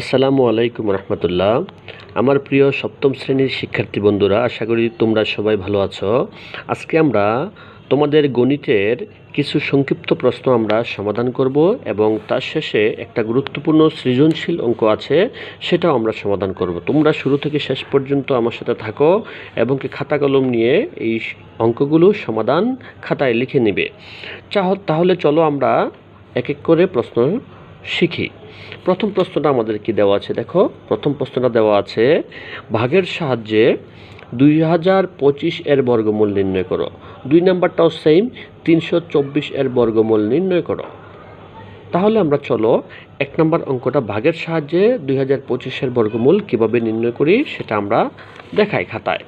আসসালামু আলাইকুম রহমতুল্লাহ। আমার প্রিয় সপ্তম শ্রেণীর শিক্ষার্থী বন্ধুরা, আশা করি তোমরা সবাই ভালো আছো। আজকে আমরা তোমাদের গণিতের কিছু সংক্ষিপ্ত প্রশ্ন আমরা সমাধান করব এবং তার শেষে একটা গুরুত্বপূর্ণ সৃজনশীল অঙ্ক আছে, সেটাও আমরা সমাধান করব। তোমরা শুরু থেকে শেষ পর্যন্ত আমার সাথে থাকো এবং কি খাতা কলম নিয়ে এই অঙ্কগুলো সমাধান খাতায় লিখে নেবে। তাহলে চলো আমরা এক এক করে প্রশ্ন শিখি। প্রথম প্রশ্নটা আমাদের কি দেওয়া আছে দেখো। প্রথম প্রশ্নটা দেওয়া আছে, ভাগের সাহায্যে 2025 এর বর্গমূল নির্ণয় করো। 2 নাম্বারটাও সেম, 324 এর বর্গমূল নির্ণয় করো। তাহলে আমরা চলো 1 নম্বর অঙ্কটা ভাগের সাহায্যে 2025 এর বর্গমূল কিভাবে নির্ণয় করি সেটা আমরা দেখাই খাতায়।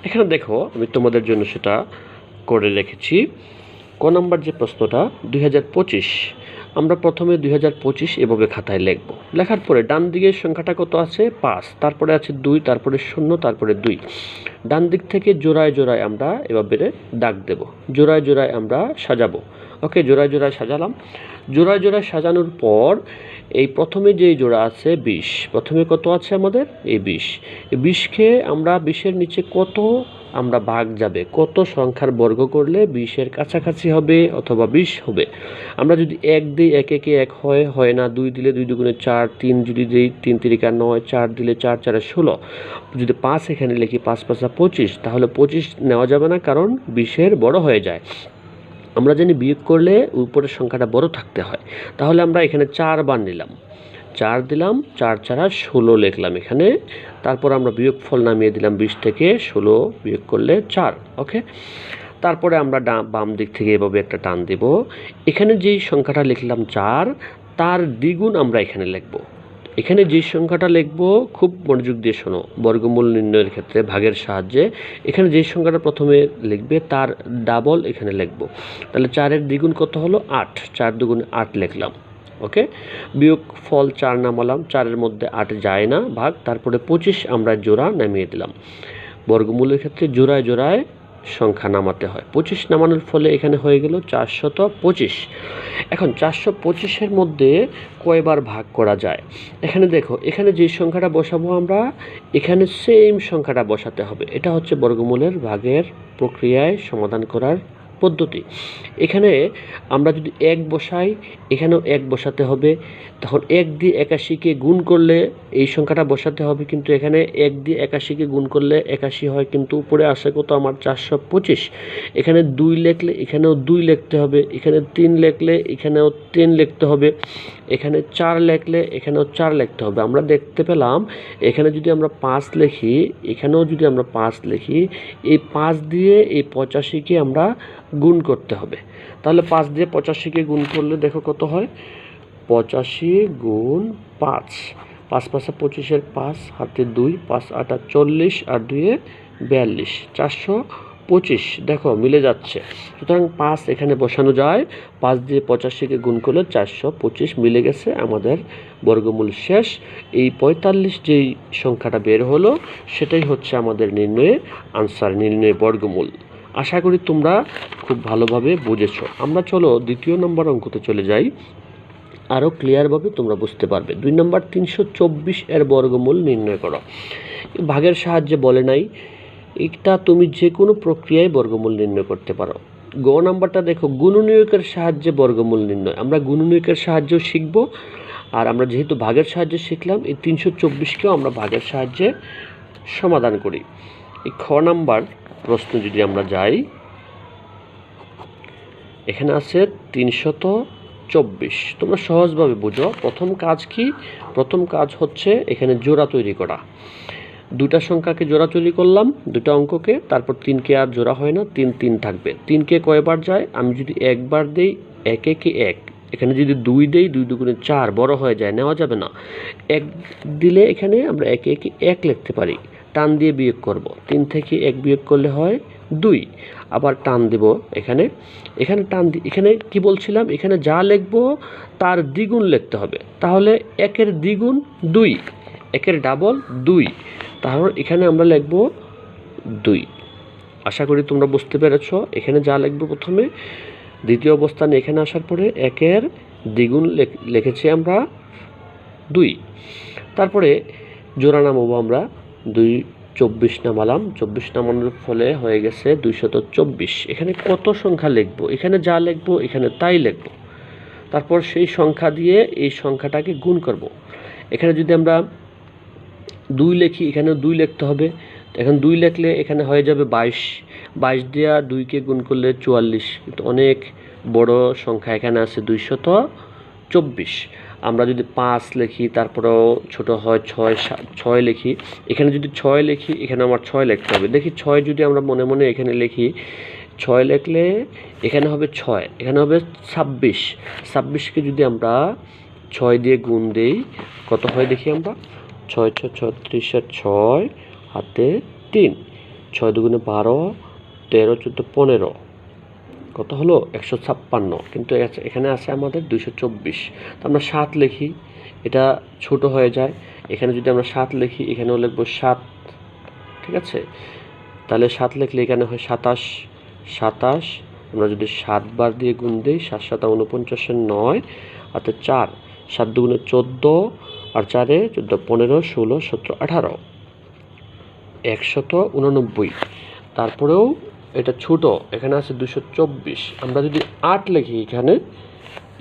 এখানে দেখো, আমি তোমাদের জন্য সেটা করে রেখেছি। ক নম্বর যে প্রশ্নটা 2025, আমরা প্রথমে 2025 এভাবে খাতায় লিখব। লেখার পরে ডান দিকের সংখ্যাটা কত আছে? 5, তারপরে আছে 2, তারপরে 0, তারপরে 2। ডান দিক থেকে জোড়ায় জোড়ায় আমরা এভাবে দাগ দেব, জোড়ায় জোড়ায় আমরা সাজাবো। ওকে, জোড়ায় জোড়ায় সাজালাম। জোড়ায় জোড়ায় সাজানোর পর এই প্রথমে যেই জোড়া আছে 20, প্রথমে কত আছে আমাদের? এই 20। এই 20কে আমরা 20-এর নিচে কত আমরা ভাগ যাবে, কত সংখ্যার বর্গ করলে 20-এর কাছাকাছি হবে অথবা 20 হবে। আমরা যদি 1 দিই, 1 একে 1 হয় না। 2 দিলে 2 দুগুণে 4, 3 যদি দিই 3 তিরিকা 9, 4 দিলে 4 চারে 16। যদি 5 এখানে লিখি, 5 পাঁচা 25, তাহলে 25 নেওয়া যাবে না, কারণ 20-এর বড় হয়ে যায়। আমরা জানি বিয়োগ করলে উপরের সংখ্যাটা বড় থাকতে হয়। তাহলে আমরা এখানে 4 বার নিলাম, 4 দিলাম, 4 চারা 16 লিখলাম এখানে। তারপর আমরা বিয়োগফল নামিয়ে দিলাম, 20 থেকে 16 বিয়োগ করলে 4। ওকে, তারপরে আমরা বাম দিক থেকে এভাবে একটা টান দেব। এখানে যেই সংখ্যাটা লিখলাম 4, তার দ্বিগুণ আমরা এখানে লিখব। এখানে যে সংখ্যাটা লিখব, খুব মনোযোগ দিয়ে শোনো, বর্গমূল নির্ণয়ের ক্ষেত্রে ভাগের সাহায্যে এখানে যে সংখ্যাটা প্রথমে লিখবে তার ডাবল এখানে লিখব। তাহলে 4-এর দ্বিগুণ কত হলো? 8, 4 দুগুণে 8 লিখলাম। ওকে, বিয়োগ ফল 4 নামালাম, 4-এর মধ্যে 8 যায় না ভাগ। তারপরে 25 আমরা জোড়া নামিয়ে দিলাম। বর্গমূলের ক্ষেত্রে জোড়ায় জোড়ায় সংখ্যা নামাতে হয়। 25 নামানোর ফলে এখানে হয়ে গেল 425। এখন 425-এর মধ্যে কয়বার ভাগ করা যায়? এখানে দেখো, এখানে যে সংখ্যাটা বসাবো আমরা, এখানে সেম সংখ্যাটা বসাতে হবে। এটা হচ্ছে বর্গমূলের ভাগের প্রক্রিয়ায় সমাধান করার পদ্ধতি। এখানে আমরা যদি 1 বসাই, এখানেও 1 বসাতে হবে। তখন 1 দিয়ে 81-কে গুণ করলে এই সংখ্যাটা বসাতে হবে, কিন্তু এখানে 1 দিয়ে 81-কে গুণ করলে 81 হয়, কিন্তু উপরে আসে কত আমার? 425। এখানে 2 লিখলে এখানেও 2 লিখতে হবে, এখানে 3 লিখলে এখানেও 3 লিখতে হবে, এখানে 4 লিখলে এখানেও 4 লিখতে হবে। আমরা দেখতে পেলাম এখানে যদি আমরা 5 লিখি, এখানেও যদি আমরা 5 লিখি, এই 5 দিয়ে এই 85-কে আমরা গুণ করতে হবে। তাহলে 5 দিয়ে 85-কে গুণ করলে দেখো কত হয়? 85 গুণ 5, 5 পাঁচা 25-এর 5, হাতে 2, 5 আটা 40 আর 2-এ 42, 425। দেখো মিলে যাচ্ছে। সুতরাং 5 এখানে বসানো যায়। 5 দিয়ে 85-কে গুণ করলে 425 মিলে গেছে, আমাদের বর্গমূল শেষ। এই 45 যেই সংখ্যাটা বের হলো, সেটাই হচ্ছে আমাদের নির্ণয়ে আনসার, নির্ণয়ে বর্গমূল। আশা করি তোমরা খুব ভালোভাবে বুঝেছো। আমরা চলো 2 নম্বর অঙ্কতে চলে যাই, আরও ক্লিয়ারভাবে তোমরা বুঝতে পারবে। 2 নম্বর 324 এর বর্গমূল নির্ণয় করো। ভাগের সাহায্যে বলে নাই, এটা তুমি যে কোনো প্রক্রিয়ায় বর্গমূল নির্ণয় করতে পারো। গ নাম্বারটা দেখো, গুণনীয়কের সাহায্যে বর্গমূল নির্ণয়। আমরা গুণনীয়কের সাহায্যেও শিখব, আর আমরা যেহেতু ভাগের সাহায্যে শিখলাম, এই 324-কেও আমরা ভাগের সাহায্যে সমাধান করি। এই খ নাম্বার প্রশ্ন যদি আমরা যাই, এখানে আছে 324। তোমরা সহজভাবে বুঝো। প্রথম কাজ কি? প্রথম কাজ হচ্ছে এখানে জোড়া তৈরি করা। 2টা সংখ্যাকে জোড়া তৈরি করলাম, 2টা অঙ্ককে। তারপর 3-কে আর জোড়া হয় না, 3 3 থাকবে। 3-কে কয়বার যায়? আমি যদি 1 বার দেই, 1 একে 1। এখানে যদি 2 দেই, 2 দুগুণে 4, বড় হয়ে যায়, নেওয়া যাবে না। 1 দিলে এখানে আমরা 1 একে 1 লিখতে পারি। টান দিয়ে বিয়োগ করব, 3 থেকে 1 বিয়োগ করলে হয় 2। আবার টান দেব এখানে, এখানে টান দি, এখানে কি বলছিলাম? এখানে যা লিখব তার দ্বিগুণ লিখতে হবে। তাহলে 1-এর দ্বিগুণ 2, 1-এর ডাবল 2। তাহলে এখানে আমরা লিখব 2। আশা করি তোমরা বুঝতে পেরেছো। এখানে যা লিখব প্রথমে, দ্বিতীয় অবস্থানে এখানে আসার পরে 1-এর দ্বিগুণ লিখেছি আমরা 2। তারপরে জোড়া নামাবো আমরা, 2 24 নামালাম, 24 নামানোর ফলে হয়ে গেছে 224। এখানে কত সংখ্যা লিখবো? এখানে যা লিখবো এখানে তাই লিখবো। তারপর সেই সংখ্যা দিয়ে এই সংখ্যাটাকে গুণ করব। এখানে যদি আমরা 2 লিখি, এখানেও 2 লিখতে হবে। এখন 2 লিখলে এখানে হয়ে যাবে 22। 22 দিয়ে 2কে গুণ করলে 44। কিন্তু অনেক বড় সংখ্যা এখানে আছে 224। আমরা যদি 5 লিখি, তারপরেও ছোট হয় 6 লিখি। এখানে যদি 6 লিখি, এখানে আমার 6 লিখতে হবে। দেখি 6 যদি আমরা মনে মনে এখানে লিখি, 6 লিখলে এখানে হবে 6, এখানে হবে 26। 26কে যদি আমরা 6 দিয়ে গুণ দেই, কত হয় দেখি আমরা? 6 6 36 আর 6 হাতে 3, 6 দুগুণে 12, 13 14 15, কত হলো? 156। কিন্তু এখানে আছে আমাদের 224। তো আমরা 7 লিখি, এটা ছোট হয়ে যায়। এখানে যদি আমরা 7 লিখি, এখানেও লিখবো 7, ঠিক আছে? তাহলে 7 লিখলে এখানে হয় 27। 27 আমরা যদি 7 বার দিয়ে গুণ দিই, 7 7 49 9 হাতে 4, 7 দুগুণে 14 আর 4 14 15 16 17 18, 189। তারপরেও এটা ছোট, এখানে আছে 224। আমরা যদি 8 লিখি,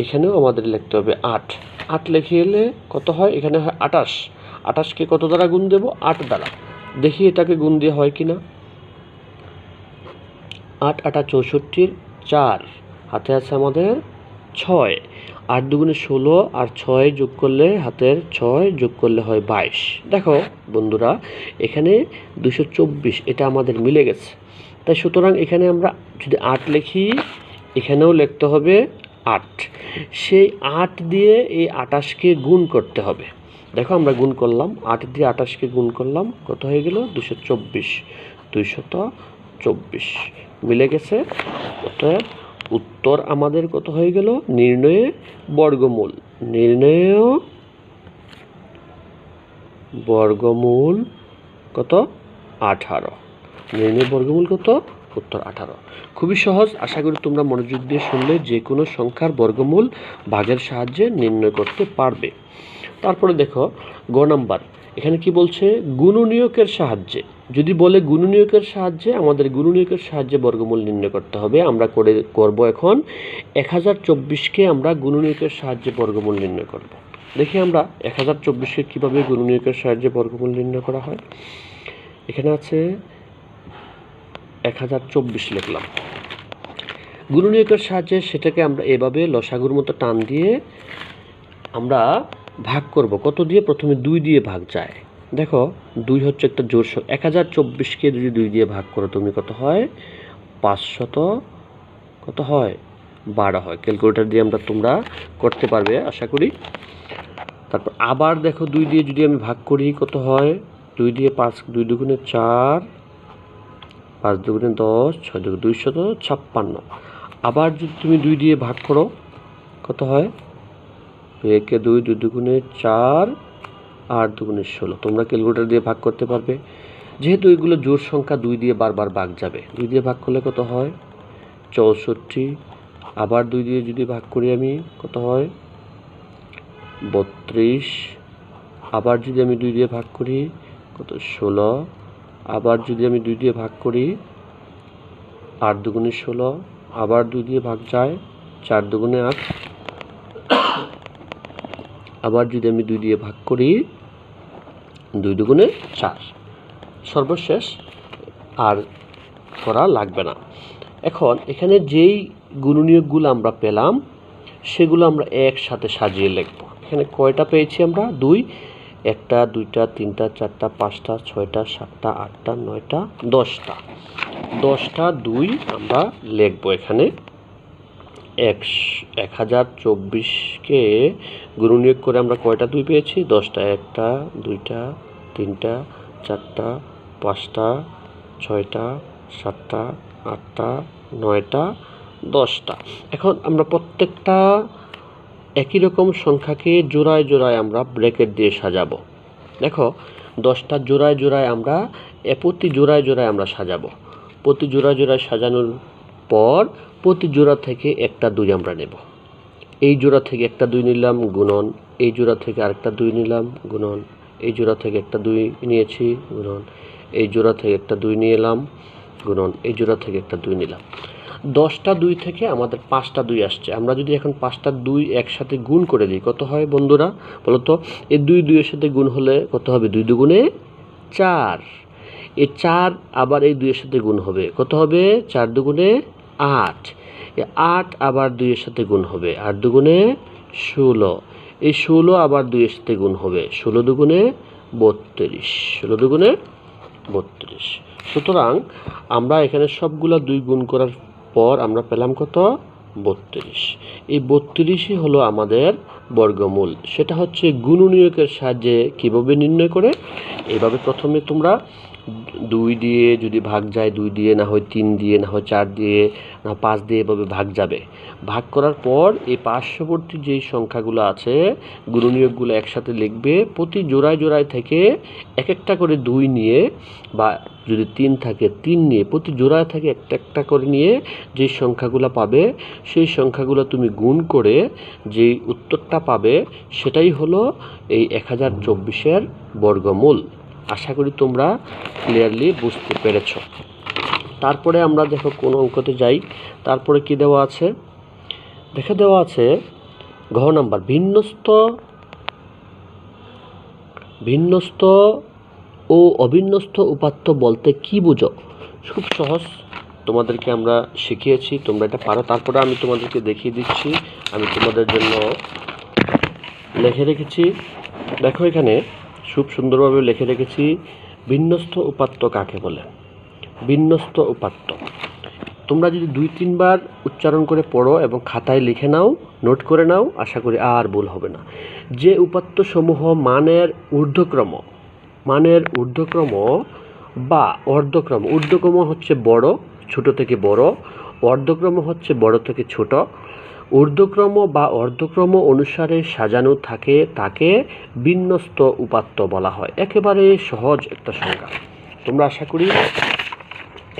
এখানেও আমাদের লিখতে হবে 8। 8 লিখলে কত হয়? এখানে হয় 28। 28কে কত দ্বারা গুণ দেব? 8 দ্বারা। দেখি এটাকে গুণ দিয়ে হয় কিনা। 8 8 64, 4 হাতে আছে আমাদের 6, 8 দুগুণে 16 আর 6 যোগ করলে, হাতের 6 যোগ করলে হয় 22। দেখো বন্ধুরা, এখানে 224 এটা আমাদের মিলে গেছে। তাই সুতরাং এখানে আমরা যদি 8 লিখি, এখানেও লিখতে হবে 8। সেই 8 দিয়ে এই 28কে গুণ করতে হবে। দেখো আমরা গুণ করলাম, 8 দিয়ে 28কে গুণ করলাম, কত হয়ে গেল? 224। 224 মিলে গেছে। অতএব উত্তর আমাদের কত হয়ে গেল? নির্ণয়ে বর্গমূল। নির্ণয় বর্গমূল কত? 18। নির্ণয় বর্গমূল কত? উত্তর 18। খুবই সহজ। আশা করি তোমরা মনোযোগ দিয়ে শুনলে যে কোনো সংখ্যার বর্গমূল ভাগের সাহায্যে নির্ণয় করতে পারবে। তারপরে দেখো গ নাম্বার, এখানে কি বলছে? গুণনীয়কের সাহায্যে। যদি বলে গুণনীয়কের সাহায্যে, আমাদের গুণনীয়কের সাহায্যে বর্গমূল নির্ণয় করতে হবে। আমরা করব এখন 1024কে আমরা গুণনীয়কের সাহায্যে বর্গমূল নির্ণয় করব। দেখি আমরা 1024কে কীভাবে গুণনীয়কের সাহায্যে বর্গমূল নির্ণয় করা হয়। এখানে আছে 1024 লিখলাম। গুণনীয়কের সাহায্যে সেটাকে আমরা এভাবে লসাগুর মতো টান দিয়ে আমরা ভাগ করব। কত দিয়ে? প্রথমে 2 দিয়ে ভাগ যায়। দেখো 2 হচ্ছে একটা জোড় সংখ্যা। 1024কে যদি 2 দিয়ে ভাগ করো তুমি, কত হয়? 500, কত হয়? 12 হয়। ক্যালকুলেটর দিয়ে তোমরা করতে পারবে আশা করি। তারপর আবার দেখো 2 দিয়ে যদি আমি ভাগ করি, কত হয়? 2 দিয়ে 5, 2 দুগুণে 4, 5 দুগুণে 10, 6 দুগুণে 256। আবার যদি তুমি 2 দিয়ে ভাগ করো, কত হয়? 2 2 2 দুগুণে 4, 8 দুগুণে 16। তোমরা ক্যালকুলেটর দিয়ে ভাগ করতে পারবে। যেহেতু এগুলো জোড় সংখ্যা, 2 দিয়ে বারবার ভাগ যাবে। 2 দিয়ে ভাগ করলে কত হয়? 64। আবার 2 দিয়ে যদি ভাগ করি আমি, কত হয়? 32। আবার যদি আমি 2 দিয়ে ভাগ করি, কত? 16। আবার যদি আমি 2 দিয়ে ভাগ করি, 8 দুগুণে 16। আবার 2 দিয়ে ভাগ যায়, 4 দুগুণে 8। আবার যদি আমি 2 দিয়ে ভাগ করি, 2 দুগুণে 4। সর্বশেষ আর করা লাগবে না। এখন এখানে যেই গুণনীয়কগুলো আমরা পেলাম, সেগুলো আমরা একসাথে সাজিয়ে লিখব। এখানে কয়টা পেয়েছি আমরা? 2। 1টা 2টা 3টা 4টা 5টা 6টা 7টা 8টা 9টা 10টা। 10টা 2 আমরা লিখব এখানে। 1024কে গুণনীয়ক করে আমরা কয়টা 2 পেয়েছি? 10টা। 1টা 2টা 3টা 4টা 5টা 6টা 7টা 8টা 9টা 10টা। এখন আমরা প্রত্যেকটা একই রকম সংখ্যাকে জোড়ায় জোড়ায় আমরা ব্র্যাকেট দিয়ে সাজাবো। দেখো 10টা জোড়ায় জোড়ায় আমরা প্রতি জোড়ায় জোড়ায় আমরা সাজাবো। প্রতি জোড়ায় জোড়ায় সাজানোর পর প্রতি জোড়া থেকে একটা 2 আমরা নেব। এই জোড়া থেকে একটা 2 নিলাম গুণন, এই জোড়া থেকে আরেকটা 2 নিলাম গুণন, এই জোড়া থেকে একটা 2 নিয়েছি গুণন, এই জোড়া থেকে একটা 2 নিয়ে এলাম গুণন, এই জোড়া থেকে একটা 2 নিলাম। 10টা 2 থেকে আমাদের 5টা 2 আসছে। আমরা যদি এখন 5টা 2 একসাথে গুণ করে দিই কত হয় বন্ধুরা বলো তো? এই 2 2 এর সাথে গুণ হলে কত হবে? 2 দুগুণে 4। এই 4 আবার এই 2 এর সাথে গুণ হবে, কত হবে? 4 দুগুণে 8। এই 8 আবার 2 এর সাথে গুণ হবে, 8 দুগুণে 16। এই 16 আবার 2 এর সাথে গুণ হবে, 16 দুগুণে 32, 16 দুগুণে 32। সুতরাং আমরা এখানে সবগুলা 2 গুণ করার পর আমরা পেলাম কত? 32। এই 32ই হলো আমাদের বর্গমূল। সেটা হচ্ছে গুণনীয়কের সাহায্যে কিভাবে নির্ণয় করে? এইভাবে প্রথমে তোমরা 2 দিয়ে যদি ভাগ যায়, 2 দিয়ে না হয় 3 দিয়ে না হয় 4 দিয়ে না 5 দিয়ে এভাবে ভাগ যাবে। ভাগ করার পর এই পার্শ্ববর্তী যেই সংখ্যাগুলো আছে গুণনীয়কগুলো একসাথে লিখবে। প্রতি জোড়ায় জোড়ায় থেকে এক একটা করে 2 নিয়ে, বা যদি 3 থাকে 3 নিয়ে, প্রতি জোড়ায় থেকে একটা একটা করে নিয়ে যে সংখ্যাগুলো পাবে সেই সংখ্যাগুলো তুমি গুণ করে যেই উত্তরটা পাবে সেটাই হলো এই 1024-এর বর্গমূল। আশা করি তোমরা ক্লিয়ারলি বুঝতে পেরেছ। তারপরে আমরা দেখো কোন অঙ্কতে যাই। তারপরে কি দেওয়া আছে? দেখে দেওয়া আছে ঘ নাম্বার, ভিন্নস্ত ও অভিন্নস্ত উপাত্ত বলতে কি বুঝো? খুব সহজ, তোমাদেরকে আমরা শিখিয়েছি, তোমরা এটা পারো। তারপরে আমি তোমাদেরকে দেখিয়ে দিচ্ছি, আমি তোমাদের জন্য লিখে রেখেছি। দেখো এখানে খুব সুন্দরভাবে লিখে রেখেছি, ভিন্নস্ত উপাত্ত কাকে বলে। ভিন্নস্ত উপাত্ত তোমরা যদি 2-3 বার উচ্চারণ করে পড়ো এবং খাতায় লিখে নাও, নোট করে নাও, আশা করি আর ভুল হবে না। যে উপাত্ত সমূহ মানের ঊর্ধ্বক্রম বা অর্ধক্রম, ঊর্ধ্বক্রম হচ্ছে বড়, ছোট থেকে বড়, অর্ধক্রম হচ্ছে বড় থেকে ছোট, ঊর্ধ্বক্রম বা অর্ধক্রম অনুসারে সাজানো থাকে তাকে বিন্যস্ত উপাত্ত বলা হয়। একেবারে সহজ একটা সংজ্ঞা, তোমরা আশা করি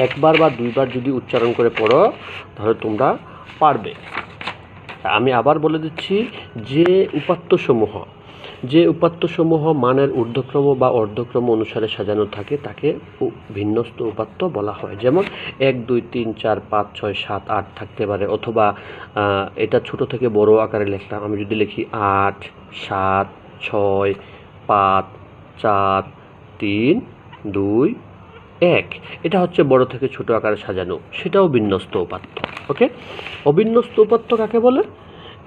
একবার বা 2 বার যদি উচ্চারণ করে পড়ো তাহলে তোমরা পারবে। আমি আবার বলে দিচ্ছি, যে উপাত্তসমূহ মানের ঊর্ধ্বক্রম বা অর্ধক্রম অনুসারে সাজানো থাকে তাকে ভিন্নস্ত উপাত্ত বলা হয়। যেমন 1 2 3 4 5 6 7 8 থাকতে পারে, অথবা এটা ছোট থেকে বড় আকারে লিখলাম। আমি যদি লিখি 8 7 6 5 4 3 2 1, এটা হচ্ছে বড় থেকে ছোট আকারে সাজানো, সেটাও বিন্যস্ত উপাত্ত। ওকে, অবিন্যস্ত উপাত্ত কাকে বলে?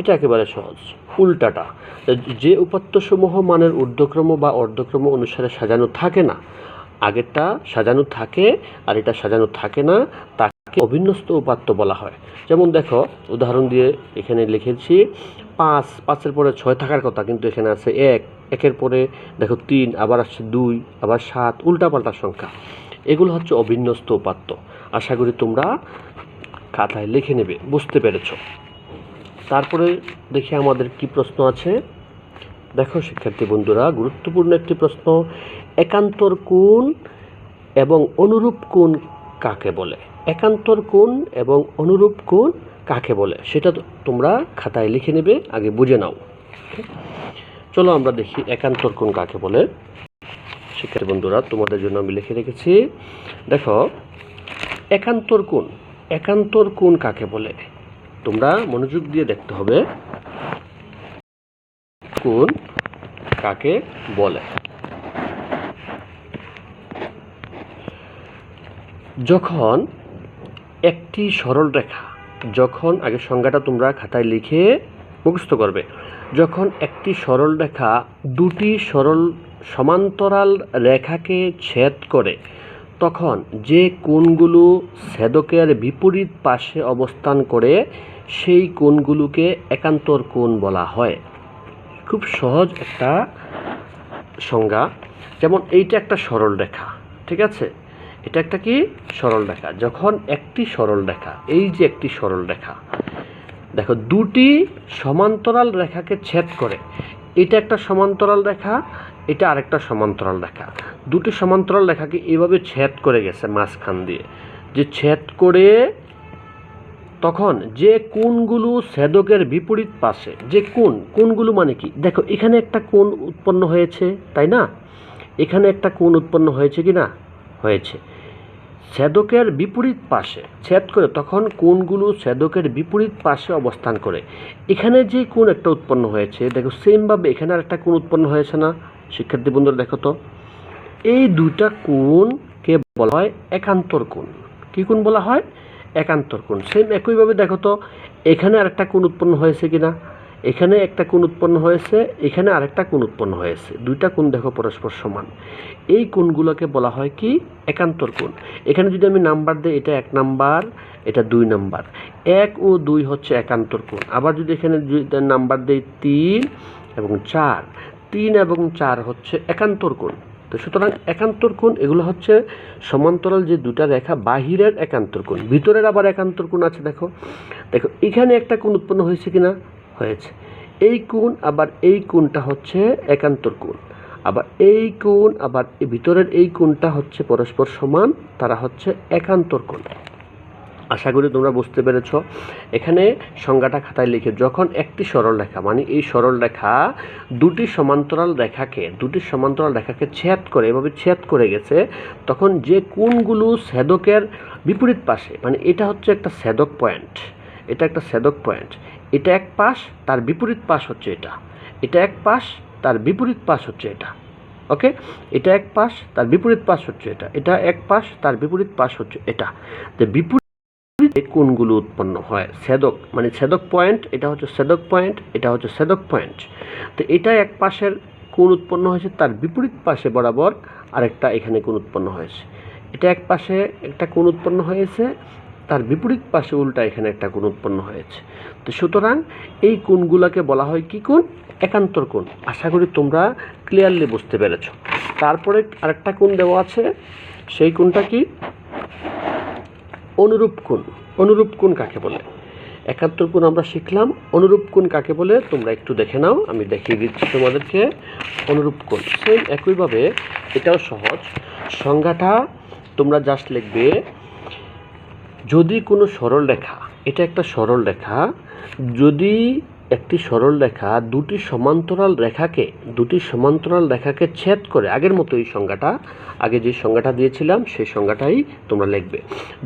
এটা একেবারে সহজ, উল্টাটা। যে উপাত্তসমূহ মানের ঊর্ধ্বক্রম বা অর্ধক্রম অনুসারে সাজানো থাকে না, আগেরটা সাজানো থাকে আর এটা সাজানো থাকে না, তাকে অবিন্যস্ত উপাত্ত বলা হয়। যেমন দেখো উদাহরণ দিয়ে এখানে লিখেছি 5, 5-এর পরে 6 থাকার কথা, কিন্তু এখানে আছে 1, 1-এর পরে দেখো 3, আবার আসছে 2, আবার 7, উল্টাপাল্টা সংখ্যা। এগুলো হচ্ছে অবিন্যস্ত উপাত্ত। আশা করি তোমরা খাতায় লিখে নেবে, বুঝতে পেরেছ। তারপরে দেখি আমাদের কি প্রশ্ন আছে। দেখো শিক্ষার্থী বন্ধুরা, গুরুত্বপূর্ণ একটি প্রশ্ন, একান্তর কোণ এবং অনুরূপ কোণ কাকে বলে? একান্তর কোণ এবং অনুরূপ কোণ কাকে বলে সেটা তোমরা খাতায় লিখে নেবে, আগে বুঝে নাও। চলো আমরা দেখি একান্তর কোণ কাকে বলে। শিক্ষার্থী বন্ধুরা, তোমাদের জন্য আমি লিখে রেখেছি। দেখো একান্তর কোণ কাকে বলে, তোমরা মনোযোগ দিয়ে দেখতে হবে কোণ কাকে বলে। যখন একটি সরল রেখা, যখন আগে সংজ্ঞাটা তোমরা খাতায় লিখে মুখস্থ করবে। যখন একটি সরল রেখা দুটি সমান্তরাল রেখাকে ছেদ করে, তখন যে কোণগুলো ছেদকের বিপরীত পাশে অবস্থান করে সেই কোণগুলোকে একান্তর কোণ বলা হয়। খুব সহজ একটা সংজ্ঞা। যেমন এইটা একটা সরল রেখা, ঠিক আছে, এটা একটা কি সরল রেখা। যখন একটি সরল রেখা, এই যে একটি সরল রেখা, দেখো দুটি সমান্তরাল রেখাকে ছেদ করে, এটা একটা সমান্তরাল রেখা, এটা আরেকটা সমান্তরাল রেখা, দুটি সমান্তরাল রেখাকে এইভাবে ছেদ করে গেছে মাঝখান দিয়ে, যে ছেদ করে তখন যে কোণগুলো ছেদকের বিপরীত পাশে, যে কোণগুলো মানে কি, দেখো এখানে একটা কোণ উৎপন্ন হয়েছে, তাই না? এখানে একটা কোণ উৎপন্ন হয়েছে কি না? হয়েছে। ছেদকের বিপরীত পাশে ছেদ করে তখন কোণগুলো ছেদকের বিপরীত পাশে অবস্থান করে। এখানে যে কোণ একটা উৎপন্ন হয়েছে, দেখো সেমভাবে এখানে আরেকটা কোণ উৎপন্ন হয়েছে না? শিক্ষার্থী বন্ধুরা দেখো তো, এই দুইটা কোণকে বলা হয় একান্তর কোণ। কি কোণ বলা হয়? একান্তর কোণ। সেম একইভাবে দেখো তো, এখানে আরেকটা কোণ উৎপন্ন হয়েছে কিনা? এখানে একটা কোণ উৎপন্ন হয়েছে, এখানে আরেকটা কোণ উৎপন্ন হয়েছে। দুইটা কোণ দেখো পরস্পর সমান। এই কোণগুলোকে বলা হয় কি? একান্তর কোণ। এখানে যদি আমি নাম্বার দিই, এটা 1 নাম্বার, এটা 2 নাম্বার। 1 ও 2 হচ্ছে একান্তর কোণ। আবার যদি এখানে নাম্বার দিই 3 এবং 4, 3 এবং 4 হচ্ছে একান্তর কোণ। তো সুতরাং একান্তর কোণ এগুলো হচ্ছে সমান্তরাল যে দুটা রেখা, বাহিরের একান্তর কোণ। ভিতরের আবার একান্তর কোণ আছে। দেখো দেখো এখানে একটা কোণ উৎপন্ন হয়েছে কিনা? হয়েছে। এই কোণ আবার এই কোণটা হচ্ছে একান্তর কোণ। আবার এই কোণ আবার এই ভিতরের এই কোণটা হচ্ছে পরস্পর সমান, তারা হচ্ছে একান্তর কোণ। আশা করি তোমরা বুঝতে পেরেছ। এখানে সংজ্ঞাটা খাতায় লিখে, যখন একটি সরলরেখা মানে এই সরলরেখা দুটি সমান্তরাল রেখাকে ছেদ করে, এভাবে ছেদ করে গেছে, তখন যে কোণগুলো ছেদকের বিপরীত পাশে, মানে এটা হচ্ছে একটা ছেদক পয়েন্ট, এটা একটা ছেদক পয়েন্ট, এটা এক পাশ, তার বিপরীত পাশ হচ্ছে এটা, এটা এক পাশ, তার বিপরীত পাশ হচ্ছে এটা। ওকে, এটা এক পাশ, তার বিপরীত পাশ হচ্ছে এটা, এটা এক পাশ, তার বিপরীত পাশ হচ্ছে এটা। তো বিপরীত কোণগুলো উৎপন্ন হয়, ছেদক মানে ছেদক পয়েন্ট, এটা হচ্ছে ছেদক পয়েন্ট, এটা হচ্ছে ছেদক পয়েন্ট। তো এটা এক পাশের কোণ উৎপন্ন হয়েছে, তার বিপরীত পাশে বরাবর আরেকটা এখানে কোণ উৎপন্ন হয়েছে। এটা এক পাশে একটা কোণ উৎপন্ন হয়েছে, তার বিপরীত পাশে উল্টা এখানে একটা কোণ উৎপন্ন হয়েছে। তো সুতরাং এই কোণগুলোকে বলা হয় কি কোণ? একান্তর কোণ। আশা করি তোমরা ক্লিয়ারলি বুঝতে পেরেছ। তারপরে আরেকটা কোণ দেওয়া আছে, সেই কোণটা কি? অনুরূপ কোণ। অনুরূপ কোণ কাকে বলে? একান্তর কোণ আমরা শিখলাম, অনুরূপ কোণ কাকে বলে তোমরা একটু দেখে নাও, আমি দেখিয়ে দিচ্ছি তোমাদেরকে। অনুরূপ কোণ সেম একইভাবে, এটাও সহজ। সংজ্ঞাটা তোমরা জাস্ট লিখবে, যদি কোনো সরল রেখা, এটা একটা সরল রেখা, যদি একটি সরল রেখা দুটি সমান্তরাল রেখাকে ছেদ করে, আগের মতো এই সংজ্ঞাটা, আগে যে সংজ্ঞাটা দিয়েছিলাম সেই সংজ্ঞাটাই তোমরা লিখবে।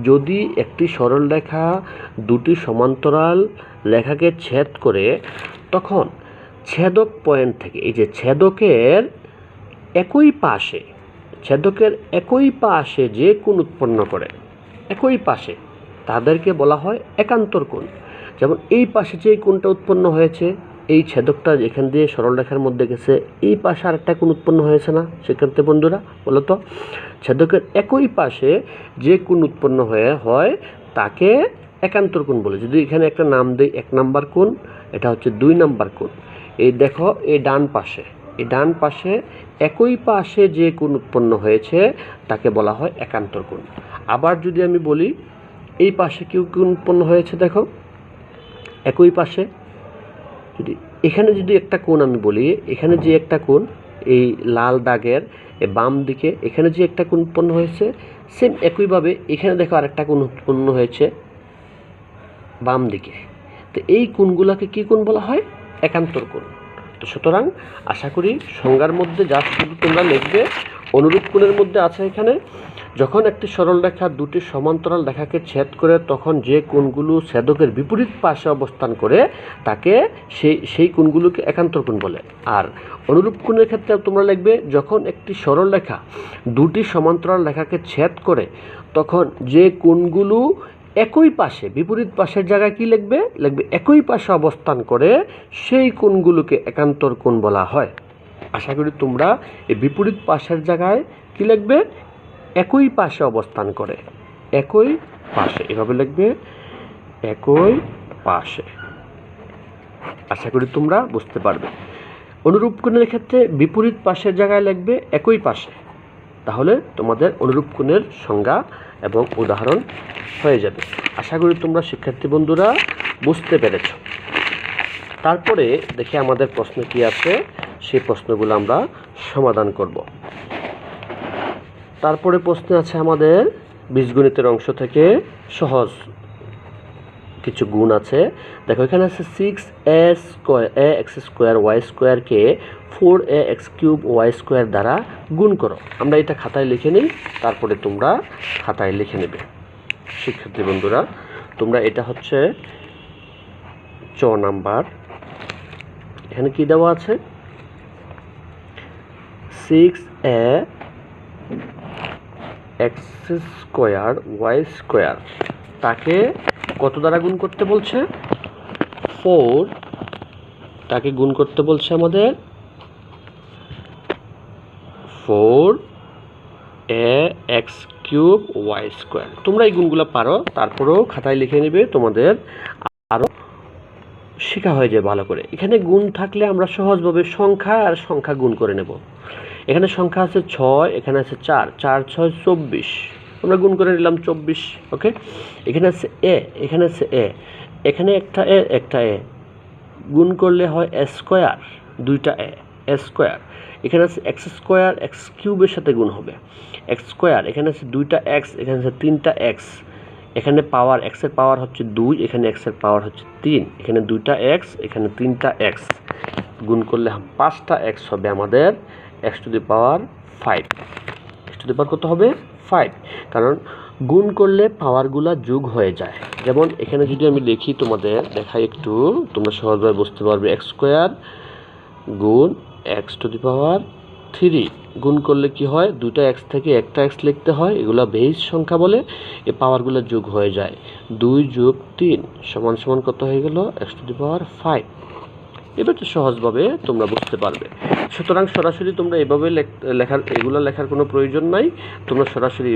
যদি একটি সরল রেখা দুটি সমান্তরাল রেখাকে ছেদ করে, তখন ছেদক পয়েন্ট থেকে, এই যে ছেদকের একই পাশে যে কোণ উৎপন্ন করে, একই পাশে, তাদেরকে বলা হয় একান্তর কোণ। যেমন এই পাশে যে কোণটা উৎপন্ন হয়েছে, এই ছেদকটা এখান দিয়ে সরলরেখার মধ্যে গেছে, এই পাশে আরেকটা কোণ উৎপন্ন হয়েছে না শিক্ষার্থী বন্ধুরা? বলো তো, ছেদকের একই পাশে যে কোণ উৎপন্ন হয় তাকে একান্তর কোণ বলে। যদি এখানে একটা নাম দেই 1 নাম্বার কোণ, এটা হচ্ছে 2 নাম্বার কোণ। এই দেখো এই ডান পাশে একই পাশে যে কোণ উৎপন্ন হয়েছে তাকে বলা হয় একান্তর কোণ। আবার যদি আমি বলি এই পাশে কি কোণ উৎপন্ন হয়েছে, দেখো একই পাশে, যদি এখানে যদি একটা কোণ আমি বলি, এখানে যে একটা কোণ, এই লাল দাগের বাম দিকে এখানে যে একটা কোণ উৎপন্ন হয়েছে, সেম একইভাবে এখানে দেখো আরেকটা কোণ উৎপন্ন হয়েছে বাম দিকে। তো এই কোণগুলোকে কি কোণ বলা হয়? একান্তর কোণ। তো সুতরাং আশা করি সংজ্ঞার মধ্যে যা শুধু তোমরা লিখবে, অনুরূপ কোণের মধ্যে আছে এখানে, যখন একটি সরলরেখা দুটি সমান্তরাল রেখাকে ছেদ করে, তখন যে কোণগুলো ছেদকের বিপরীত পাশে অবস্থান করে তাকে সেই কোণগুলোকে একান্তর কোণ বলে। আর অনুরূপ কোণের ক্ষেত্রে তোমরা লিখবে, যখন একটি সরলরেখা দুটি সমান্তরাল রেখাকে ছেদ করে, তখন যে কোণগুলো একই পাশে, বিপরীত পাশের জায়গায় কি লিখবে? একই পাশে অবস্থান করে, সেই কোণগুলোকে একান্তর কোণ বলা হয়। আশা করি তোমরা এই বিপরীত পাশের জায়গায় কি লিখবে? একই পাশে অবস্থান করে, একই পাশে, এভাবে লিখবে, একই পাশে। আশা করি তোমরা বুঝতে পারবে। অনুরূপ কোণের ক্ষেত্রে বিপরীত পাশের জায়গায় লিখবে একই পাশে, তাহলে তোমাদের অনুরূপ কোণের সংজ্ঞা এবং উদাহরণ হয়ে যাবে। আশা করি তোমরা শিক্ষার্থী বন্ধুরা বুঝতে পেরেছ। তারপরে দেখি আমাদের প্রশ্ন কি আছে, সেই প্রশ্নগুলো আমরা সমাধান করব। তারপরে প্রশ্ন আছে আমাদের বীজগণিতের অংশ থেকে সহজ কিছু গুণ আছে। দেখো এখানে আছে 6a square a x square y স্কোয়ারকে 4a x cube Y square দ্বারা গুণ করো। আমরা এটা খাতায় লিখে নিই, তারপরে তোমরা খাতায় লিখে নেবে। শিক্ষার্থী বন্ধুরা, তোমরা এটা হচ্ছে চ নাম্বার। এখানে কি দেওয়া আছে? 6a x square Y square তাকে কত দ্বারা গুণ করতে বলছে? 4 তাকে গুণ করতে বলছে আমাদের 4a x cube Y square. তোমরা এই গুণগুলো পারো, তারপরেও খাতায় লিখে নেবে, তোমাদের আরও শেখা হয়ে যায় ভালো করে। এখানে গুণ থাকলে আমরা সহজভাবে সংখ্যা আর সংখ্যা গুণ করে নেব। এখানে সংখ্যা আছে 6, এখানে আছে 4, 4 6 24, আমরা গুণ করে নিলাম 24। ওকে, এখানে আছে এ, এখানে আছে এ, এখানে একটা এ একটা এ, গুণ করলে হয় এ স্কোয়ার, দুইটা এ স্কোয়ার। এখানে আছে এক্স স্কোয়ার এক্স কিউবের সাথে গুণ হবে এক্স স্কোয়ার। এখানে আছে দুইটা এক্স, এখানে আছে তিনটা এক্স। এখানে পাওয়ার এক্সের পাওয়ার হচ্ছে 2, এখানে এক্সের পাওয়ার হচ্ছে 3, এখানে দুইটা এক্স, এখানে তিনটা এক্স। গুণ করলে 5টা এক্স হবে আমাদের x to the power 5। X to the power কত হবে? 5। কারণ গুণ করলে পাওয়ারগুলো যোগ হয়ে যায়। যেমন এখানে যদি আমি লিখি, তোমাদের দেখাই একটু, তোমরা সহজভাবে বুঝতে পারবে। এক্স স্কোয়ার গুণ এক্স টু দি পাওয়ার 3 গুণ করলে কি হয়? দুইটা এক্স থেকে একটা এক্স লিখতে হয়, এগুলো বেস সংখ্যা বলে, এই পাওয়ারগুলো যোগ হয়ে যায়। 2 যোগ 3 সমান সমান কত হয়ে গেল? X to the power 5। এবার তো সহজভাবে তোমরা বুঝতে পারবে। সুতরাং সরাসরি তোমরা এভাবে এগুলো লেখার কোনো প্রয়োজন নাই, তোমরা সরাসরি